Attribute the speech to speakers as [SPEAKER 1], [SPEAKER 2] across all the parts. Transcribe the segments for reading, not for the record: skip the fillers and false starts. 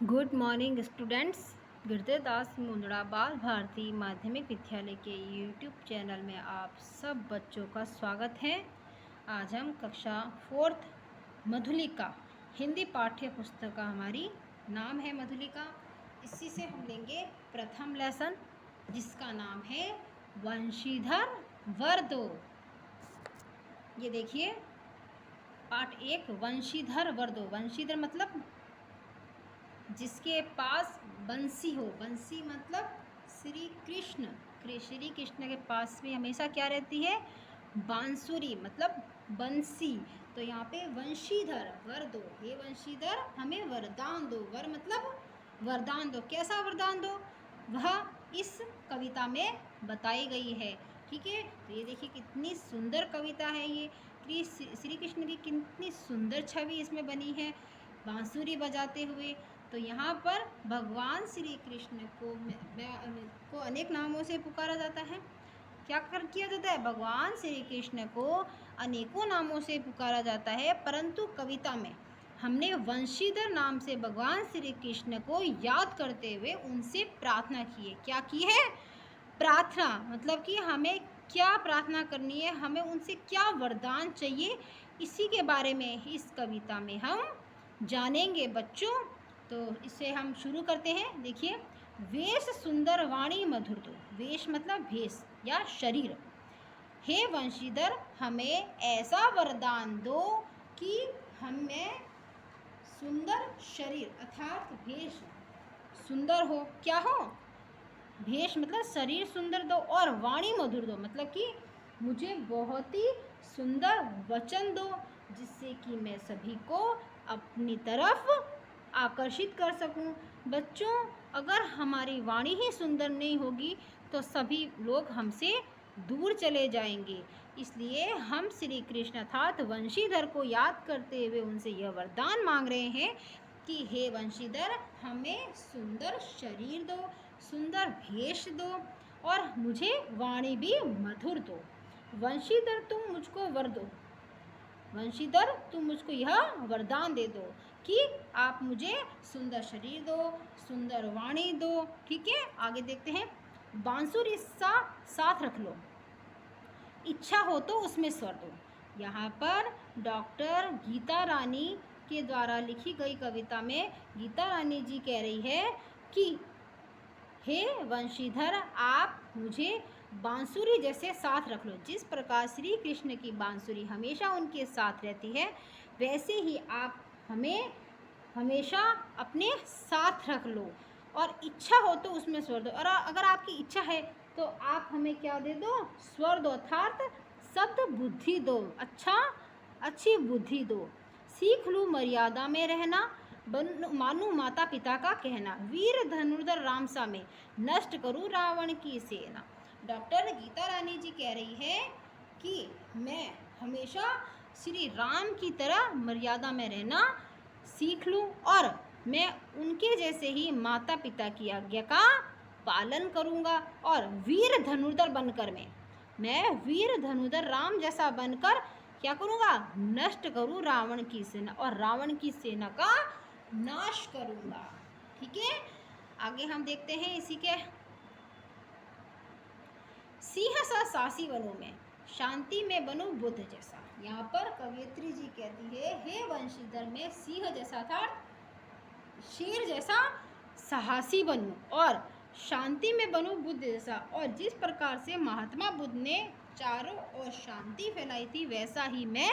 [SPEAKER 1] Good morning students. Girdhardas Mundada Bal Bharati माध्यमिक विद्यालय के यूट्यूब चैनल में आप सब बच्चों का स्वागत है। आज हम कक्षा 4th मधुलिका हिंदी पाठ्य पुस्तक का हमारी नाम है मधुलिका। इसी से हम लेंगे प्रथम लेसन जिसका नाम है वंशीधर वर्दो। ये देखिए पाठ 1 वंशीधर वर्दो। वंशीधर मतलब जिसके पास बंसी हो। बंसी मतलब श्री कृष्ण। श्री कृष्ण के पास में हमेशा क्या रहती है? बांसुरी मतलब बंसी। तो यहाँ पे वंशीधर वर दो। हे वंशीधर हमें वरदान दो। वर मतलब वरदान दो। कैसा वरदान दो वह इस कविता में बताई गई है। ठीक है, तो ये देखिए कितनी सुंदर कविता है। ये श्री कृष्ण की कितनी सुंदर छवि इसमें बनी है बांसुरी बजाते हुए। तो यहाँ पर भगवान श्री कृष्ण को अनेक नामों से पुकारा जाता है। क्या किया जाता है? भगवान श्री कृष्ण को अनेकों नामों से पुकारा जाता है, परंतु कविता में हमने वंशीधर नाम से भगवान श्री कृष्ण को याद करते हुए उनसे प्रार्थना की है। क्या की है? प्रार्थना। मतलब कि हमें क्या प्रार्थना करनी है, हमें उनसे क्या वरदान चाहिए, इसी के बारे में इस कविता में हम जानेंगे बच्चों। तो इसे हम शुरू करते हैं। देखिए, वेश सुंदर वाणी मधुर दो। वेश मतलब भेष या शरीर। हे वंशीधर हमें ऐसा वरदान दो कि हमें सुंदर शरीर अर्थात भेष सुंदर हो। क्या हो? भेष मतलब शरीर सुंदर दो, और वाणी मधुर दो मतलब कि मुझे बहुत ही सुंदर वचन दो, जिससे कि मैं सभी को अपनी तरफ आकर्षित कर सकूं। बच्चों, अगर हमारी वाणी ही सुंदर नहीं होगी तो सभी लोग हमसे दूर चले जाएंगे। इसलिए हम श्री कृष्ण अर्थात वंशीधर को याद करते हुए उनसे यह वरदान मांग रहे हैं कि हे वंशीधर हमें सुंदर शरीर दो, सुंदर भेष दो, और मुझे वाणी भी मधुर दो। वंशीधर तुम मुझको वर दो। वंशीधर तुम मुझको यह वरदान दे दो कि आप मुझे सुंदर शरीर दो, सुंदर वाणी दो। ठीक है, आगे देखते हैं। बांसुरी सा साथ रख लो, इच्छा हो तो उसमें स्वर दो। यहाँ पर डॉक्टर गीता रानी के द्वारा लिखी गई कविता में गीता रानी जी कह रही है कि हे वंशीधर आप मुझे बांसुरी जैसे साथ रख लो। जिस प्रकार श्री कृष्ण की बांसुरी हमेशा उनके साथ रहती है, वैसे ही आप हमें हमेशा अपने साथ रख लो, और इच्छा हो तो उसमें स्वर दो। और अगर आपकी इच्छा है तो आप हमें क्या दे दो? स्वर दो, अर्थात सद बुद्धि दो, अच्छी बुद्धि दो। सीख लूँ मर्यादा में रहना, मानू माता पिता का कहना, वीर धनुर्धर राम सा में नष्ट करूँ रावण की सेना। डॉक्टर गीता रानी जी कह रही है कि मैं हमेशा श्री राम की तरह मर्यादा में रहना सीख लूँ, और मैं उनके जैसे ही माता पिता की आज्ञा का पालन करूँगा, और वीर धनुर्धर बनकर मैं वीर धनुर्धर राम जैसा बनकर क्या करूँगा? नष्ट करूँ रावण की सेना, और रावण की सेना का नाश करूँगा। ठीक है, आगे हम देखते हैं इसी के। सिंह सा सासी बनूं मैं, शांति में बनूं बुद्ध जैसा। यहाँ पर कवयित्री जी कहती है हे वंशीधर मैं सिंह जैसा था, शेर जैसा साहसी बनूं, और शांति में बनूं बुद्ध जैसा। और जिस प्रकार से महात्मा बुद्ध ने चारों ओर शांति फैलाई थी, वैसा ही मैं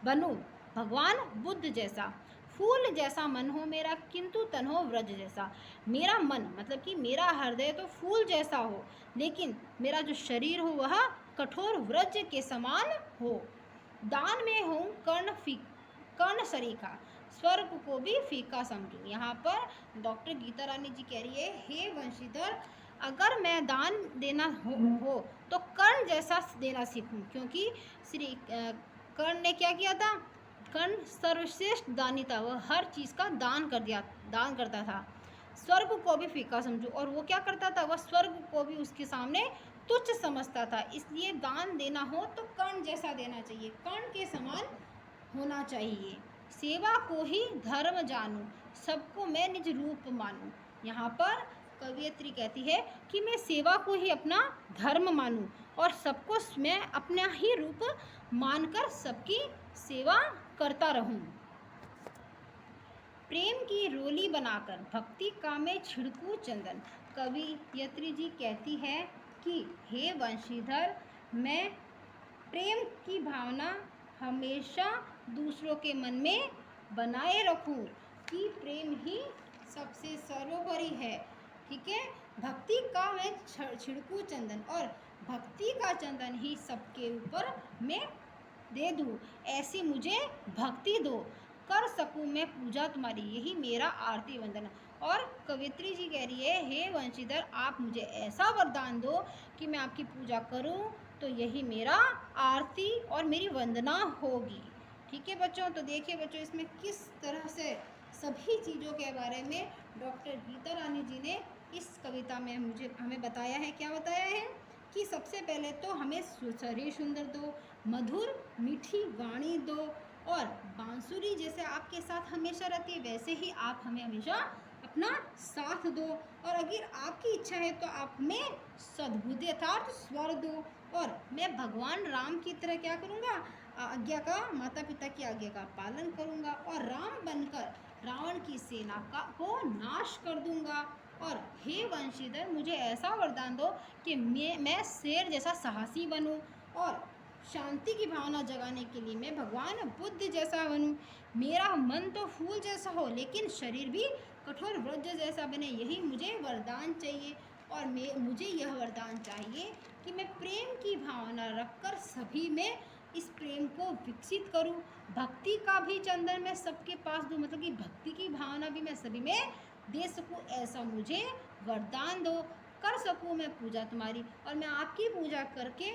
[SPEAKER 1] बनूं भगवान बुद्ध जैसा। फूल जैसा मन हो मेरा, किंतु तन हो व्रज जैसा। मेरा मन मतलब कि मेरा हृदय तो फूल जैसा हो, लेकिन मेरा जो शरीर हो वह कठोर व्रज के समान हो। दान में हूँ कर्ण सरीखा, स्वर्ग को भी फीका समझूं। यहाँ पर डॉक्टर गीता रानी जी कह रही है हे वंशीधर अगर मैं दान देना हो तो कर्ण जैसा देना सीखूं, क्योंकि श्री कर्ण ने क्या किया था? कर्ण सर्वश्रेष्ठ दानी था, वह हर चीज़ का दान करता था। स्वर्ग को भी फीका समझो, और वो क्या करता था? वह स्वर्ग को भी उसके सामने तुच्छ समझता था। इसलिए दान देना हो तो कर्ण जैसा देना चाहिए, कर्ण के समान होना चाहिए। सेवा को ही धर्म जानूं, सबको मैं निज रूप मानूं। यहाँ पर कवयित्री कहती है कि मैं सेवा को ही अपना धर्म मानूं और सबको मैं अपना ही रूप मानकर सबकी सेवा करता रहूं। प्रेम की रोली बनाकर भक्ति का में छिड़कूं चंदन। कवयित्री जी कहती है कि हे वंशीधर, मैं प्रेम की भावना हमेशा दूसरों के मन में बनाए रखूं कि प्रेम ही सबसे सर्वोपरि है। ठीक है, भक्ति का मैं छिड़कूं चंदन और भक्ति का चंदन ही सबके ऊपर मैं दे दूं, ऐसी मुझे भक्ति दो, कर सकूं मैं पूजा तुम्हारी, यही मेरा आरती वंदना। और कवित्री जी कह रही है, हे वंशीधर, आप मुझे ऐसा वरदान दो कि मैं आपकी पूजा करूं तो यही मेरा आरती और मेरी वंदना होगी। ठीक है बच्चों, तो देखिए बच्चों इसमें किस तरह से सभी चीज़ों के बारे में डॉक्टर गीता रानी जी ने इस कविता में हमें बताया है। क्या बताया है कि सबसे पहले तो हमें शरीर सुंदर दो, मधुर मीठी वाणी दो, और बांसुरी जैसे आपके साथ हमेशा रहती है वैसे ही आप हमें हमेशा अपना साथ दो, और अगर आपकी इच्छा है तो आप हमें सद्बुद्धि अर्थात स्वर दो, और मैं भगवान राम की तरह क्या करूँगा, आज्ञा का, माता पिता की आज्ञा का पालन करूँगा और राम बनकर रावण की सेना को नाश कर दूँगा। और हे वंशीधर, मुझे ऐसा वरदान दो कि मैं शेर जैसा साहसी बनूं और शांति की भावना जगाने के लिए मैं भगवान बुद्ध जैसा बनूं। मेरा मन तो फूल जैसा हो लेकिन शरीर भी कठोर वज्र जैसा बने, यही मुझे वरदान चाहिए। और मुझे यह वरदान चाहिए कि मैं प्रेम की भावना रखकर सभी में इस प्रेम को विकसित करूं, भक्ति का भी चंदन मैं सबके पास दूं, मतलब कि भक्ति की भावना भी मैं सभी में दे सकूं, ऐसा मुझे वरदान दो, कर सकूं मैं पूजा तुम्हारी, और मैं आपकी पूजा करके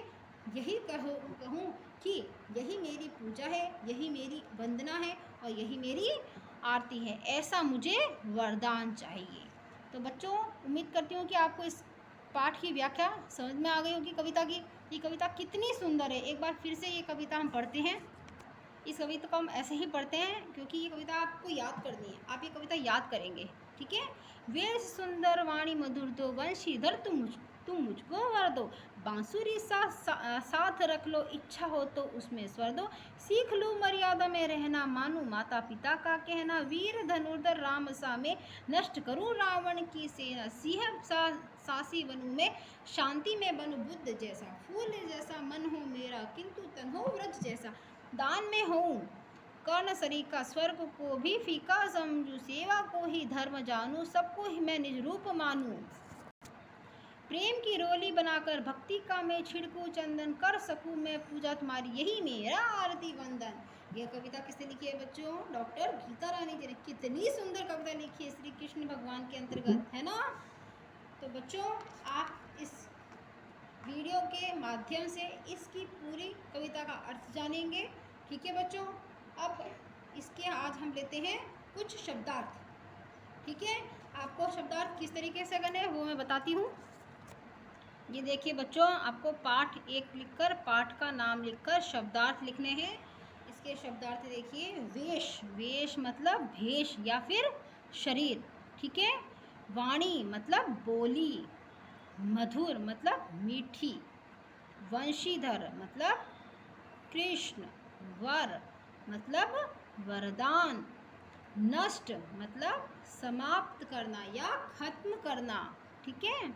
[SPEAKER 1] यही कहूँ कि यही मेरी पूजा है, यही मेरी वंदना है और यही मेरी आरती है, ऐसा मुझे वरदान चाहिए। तो बच्चों, उम्मीद करती हूँ कि आपको इस पाठ की व्याख्या समझ में आ गई होगी कविता की। ये कविता कितनी सुंदर है, एक बार फिर से ये कविता हम पढ़ते हैं। इस कविता को हम ऐसे ही पढ़ते हैं क्योंकि ये कविता आपको याद करनी है, आप ये कविता याद करेंगे। ठीक है, वेश सुंदर वाणी मधुर दो, वंशीधर तुम मुझको वर दो, बांसुरी साथ रख लो, इच्छा हो तो उसमें स्वर दो, सीख लूँ मर्यादा में रहना, मानूं माता पिता का कहना, वीर धनुर्धर राम सा में नष्ट करूँ रावण की सेना, सिंह सासी बनूं मैं, शांति में बनूं बुद्ध जैसा, फूल जैसा मन हो मेरा किंतु तन हो व्रज जैसा, दान में हूँ कर्ण सरीका, स्वर्ग को भी फीका समझूं, सेवा को ही धर्म जानूं, सबको ही मैं निज रूप मानूं, प्रेम की रोली बनाकर भक्ति का मैं छिड़कूं चंदन, कर सकूं मैं पूजा तुम्हारी, यही मेरा आरती वंदन। यह कविता किसने लिखी है बच्चों? डॉक्टर गीता रानी जी ने। कितनी सुंदर कविता लिखी है श्री कृष्ण भगवान के अंतर्गत, है ना। तो बच्चों, आप इस वीडियो के माध्यम से इसकी पूरी कविता का अर्थ जानेंगे। ठीक है बच्चों, अब इसके आज हम लेते हैं कुछ शब्दार्थ। ठीक है, आपको शब्दार्थ किस तरीके से करने हैं वो मैं बताती हूँ। ये देखिए बच्चों, आपको पाठ 1 लिखकर, पाठ का नाम लिखकर शब्दार्थ लिखने हैं। इसके शब्दार्थ देखिए, वेश, वेश मतलब भेष या फिर शरीर। ठीक है, वाणी मतलब बोली, मधुर मतलब मीठी, वंशीधर मतलब कृष्ण, वर मतलब वरदान, नष्ट मतलब समाप्त करना या खत्म करना। ठीक है,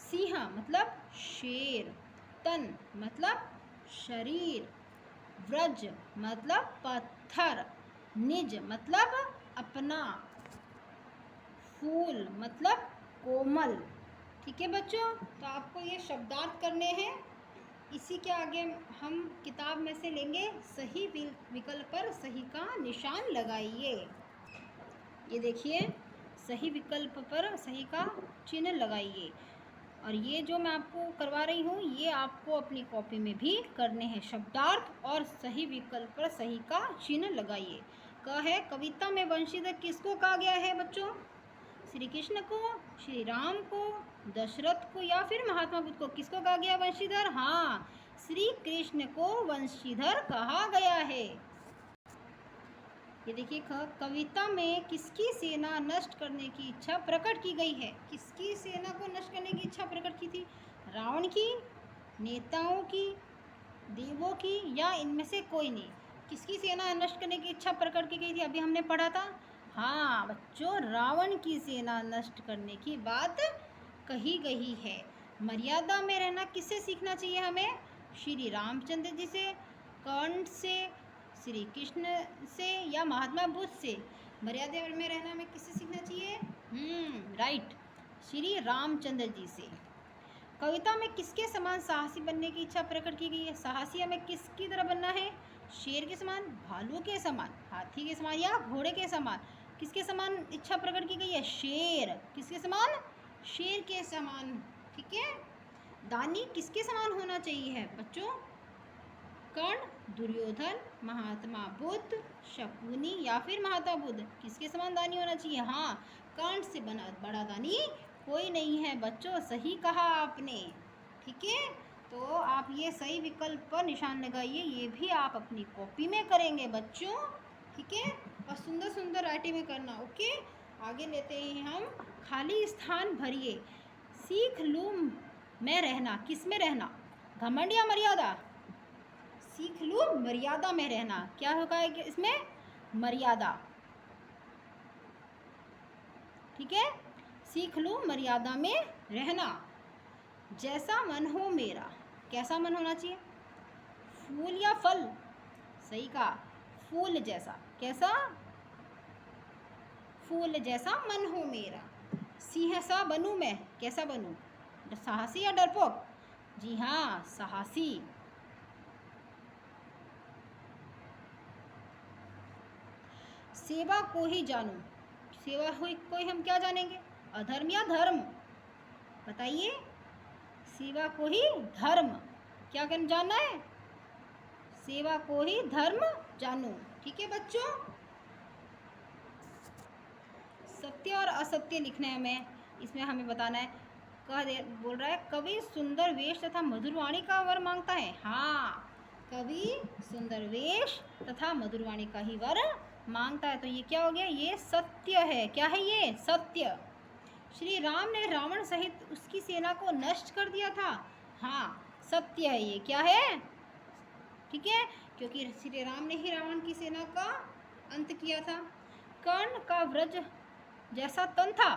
[SPEAKER 1] सिंह मतलब शेर, तन मतलब शरीर, व्रज मतलब पत्थर, निज मतलब अपना, फूल मतलब कोमल। ठीक है बच्चों, तो आपको ये शब्दार्थ करने हैं। इसी के आगे हम किताब में से लेंगे सही विकल्प पर सही का निशान लगाइए। ये देखिए, सही विकल्प पर सही का चिन्ह लगाइए। और ये जो मैं आपको करवा रही हूँ ये आपको अपनी कॉपी में भी करने हैं। शब्दार्थ और सही विकल्प पर सही का चिन्ह लगाइए। क है, कविता में वंशीधर किसको कहा गया है बच्चों? श्री कृष्ण को, श्री राम को, दशरथ को या फिर महात्मा बुद्ध को? किसको कहा गया वंशीधर? हाँ, श्री कृष्ण को वंशीधर कहा गया है। ये देखिए, कविता में किसकी सेना नष्ट करने की इच्छा प्रकट की गई है? किसकी सेना को नष्ट करने की इच्छा प्रकट की थी? रावण की, नेताओं की, देवों की, या इनमें से कोई नहीं? किसकी सेना नष्ट करने की इच्छा प्रकट की गई थी? अभी हमने पढ़ा था। हाँ बच्चों, रावण की सेना नष्ट करने की बात कही गई है। मर्यादा में रहना किससे सीखना चाहिए हमें? श्री रामचंद्र जी से, कर्ण से, श्री कृष्ण से, या महात्मा बुद्ध से? मर्यादा में रहना हमें किससे सीखना चाहिए? राइट, श्री रामचंद्र जी से। कविता में किसके समान साहसी बनने की इच्छा प्रकट की गई है? साहसी हमें किसकी तरह बनना है? शेर के समान, भालू के समान, हाथी के समान, या घोड़े के समान? किसके समान इच्छा प्रकट की गई है? शेर। किसके समान? शेर के समान। ठीक है। दानी किसके समान होना चाहिए है बच्चों? कर्ण, दुर्योधन, महात्मा बुद्ध, शकुनी, या फिर महात्मा बुद्ध? किसके समान दानी होना चाहिए? हाँ, कर्ण से बड़ा दानी कोई नहीं है बच्चों। सही कहा आपने। ठीक है, तो आप ये सही विकल्प पर निशान लगाइए। ये भी आप अपनी कॉपी में करेंगे बच्चों। ठीक है, और सुंदर सुंदर राइटिंग में करना। ओके, आगे लेते हैं हम। खाली स्थान भरिए। सीख लूँ मैं रहना, किस में रहना? घमंड या मर्यादा? सीख लूँ मर्यादा में रहना। क्या होगा इसमें? मर्यादा। ठीक है, सीख लूँ मर्यादा में रहना। जैसा मन हो मेरा, कैसा मन होना चाहिए? फूल या फल? सही कहा, फूल जैसा। कैसा? फूल जैसा मन हो मेरा। सिंह सा बनूं मैं, कैसा बनूं? साहसी या डरपोक? जी हाँ, साहसी। सेवा को ही जानूं। सेवा को ही हम क्या जानेंगे? अधर्म या धर्म? बताइए। सेवा को ही धर्म, क्या जानना है? सेवा को ही धर्म जानूं। ठीक है बच्चों। सत्य और असत्य लिखना है हमें। इसमें हमें बताना है। बोल रहा है, कवि सुंदर वेश तथा मधुर वाणी का वर मांगता है। हाँ, कवि सुंदर वेश तथा मधुर वाणी का ही वर मांगता है। तो ये क्या हो गया? ये सत्य है। क्या है ये? सत्य। श्री राम ने रावण सहित उसकी सेना को नष्ट कर दिया था। हाँ, सत्य है ये। क्या है? ठीक है, क्योंकि श्री राम ने ही रावण की सेना का अंत किया था। कर्ण का व्रज जैसा तन था।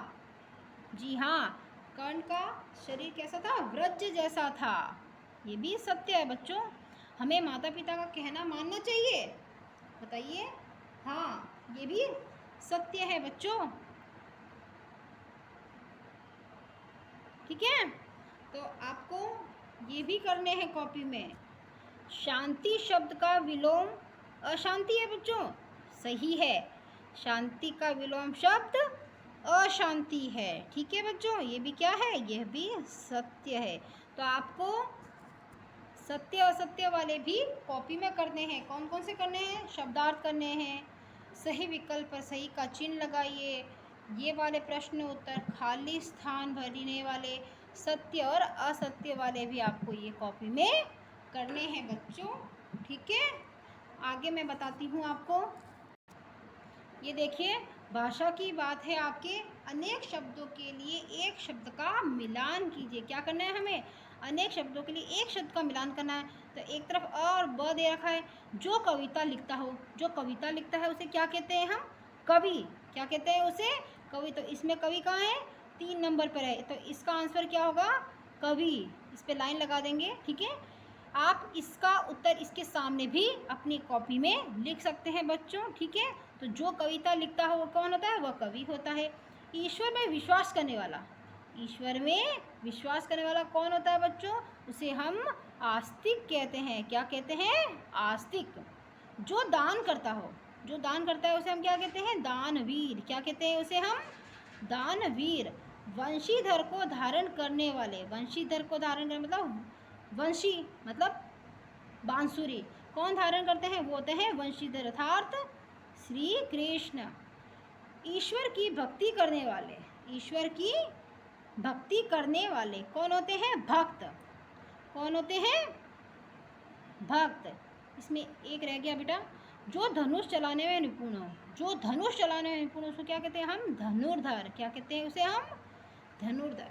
[SPEAKER 1] जी हाँ, कर्ण का शरीर कैसा था? व्रज जैसा था। ये भी सत्य है बच्चों। हमें माता पिता का कहना मानना चाहिए। बताइए। हाँ, ये भी सत्य है बच्चों। ठीक है, तो आपको ये भी करने हैं कॉपी में। शांति शब्द का विलोम अशांति है बच्चों। सही है, शांति का विलोम शब्द अशांति है। ठीक है बच्चों, ये भी क्या है? यह भी सत्य है। तो आपको सत्य असत्य वाले भी कॉपी में करने हैं। कौन कौन से करने हैं? शब्दार्थ करने हैं, सही विकल्प पर सही का चिन्ह लगाइए, ये वाले प्रश्न उत्तर, खाली स्थान भरने वाले, सत्य और असत्य वाले भी आपको ये कॉपी में करने हैं बच्चों। ठीक है, आगे मैं बताती हूँ आपको। ये देखिए, भाषा की बात है आपके। अनेक शब्दों के लिए एक शब्द का मिलान कीजिए। क्या करना है हमें? अनेक शब्दों के लिए एक शब्द का मिलान करना है। तो एक तरफ अ और ब दे रखा है। जो कविता लिखता हो, जो कविता लिखता है उसे क्या कहते हैं हम? कवि। क्या कहते हैं उसे? कवि। तो इसमें कवि कहाँ है? 3 नंबर पर है। तो इसका आंसर क्या होगा? कवि। इस पर लाइन लगा देंगे। ठीक है, आप इसका उत्तर इसके सामने भी अपनी कॉपी में लिख सकते हैं बच्चों। ठीक है, तो जो कविता लिखता हो वो कौन होता है? वह कवि होता है। ईश्वर में विश्वास करने वाला, ईश्वर में विश्वास करने वाला कौन होता है बच्चों? उसे हम आस्तिक कहते हैं। क्या कहते हैं? आस्तिक। जो दान करता हो, जो दान करता है उसे हम क्या कहते हैं? दानवीर। क्या कहते हैं उसे हम? दानवीर। वंशीधर को धारण करने वाले, वंशीधर को धारण करने मतलब वंशी मतलब बांसुरी, कौन धारण करते हैं? वो होते हैं वंशीधर अर्थात श्री कृष्ण। ईश्वर की भक्ति करने वाले, ईश्वर की भक्ति करने वाले कौन होते हैं? भक्त। कौन होते हैं? भक्त। इसमें एक रह गया बेटा, जो धनुष चलाने में निपुण हो। जो धनुष चलाने में निपुण हो उसको क्या कहते हैं हम? धनुर्धर। क्या कहते हैं उसे हम? धनुर्धर।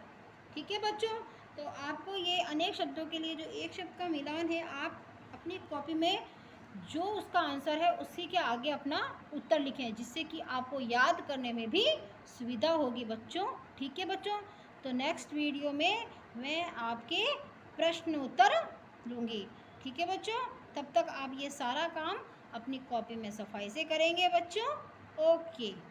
[SPEAKER 1] ठीक है बच्चों, तो आपको ये अनेक शब्दों के लिए जो एक शब्द का मिलान है, आप अपनी कॉपी में जो उसका आंसर है उसी के आगे अपना उत्तर लिखें, जिससे कि आपको याद करने में भी सुविधा होगी बच्चों। ठीक है बच्चों, तो नेक्स्ट वीडियो में मैं आपके प्रश्न उत्तर लूँगी। ठीक है बच्चों, तब तक आप ये सारा काम अपनी कॉपी में सफाई से करेंगे बच्चों। ओके।